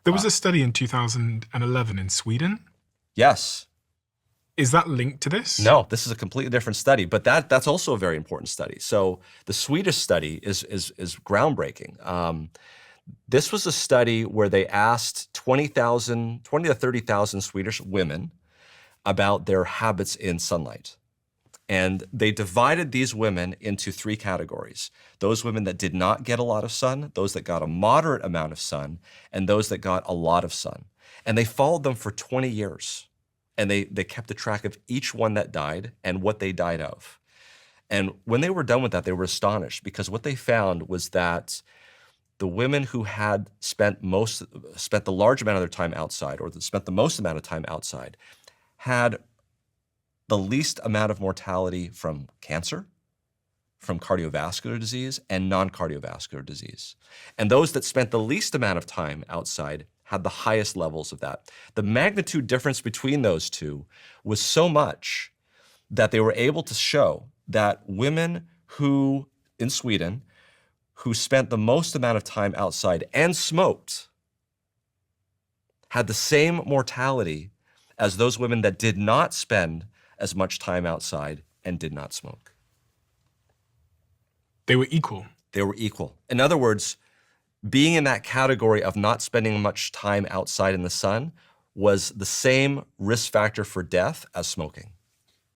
There was a study in 2011 in Sweden. Yes. Is that linked to this? No, this is a completely different study, but that's also a very important study. So the Swedish study is groundbreaking. This was a study where they asked 20 to 30,000 Swedish women about their habits in sunlight. And they divided these women into three categories. Those women that did not get a lot of sun, those that got a moderate amount of sun, and those that got a lot of sun. And they followed them for 20 years. And they kept a track of each one that died and what they died of. And when they were done with that, they were astonished because what they found was that the women who had spent the large amount of their time outside, or spent the most amount of time outside, had the least amount of mortality from cancer, from cardiovascular disease, and non-cardiovascular disease. And those that spent the least amount of time outside had the highest levels of that. The magnitude difference between those two was so much that they were able to show that women who, in Sweden, who spent the most amount of time outside and smoked had the same mortality as those women that did not spend as much time outside and did not smoke. They were equal. They were equal. In other words, being in that category of not spending much time outside in the sun was the same risk factor for death as smoking.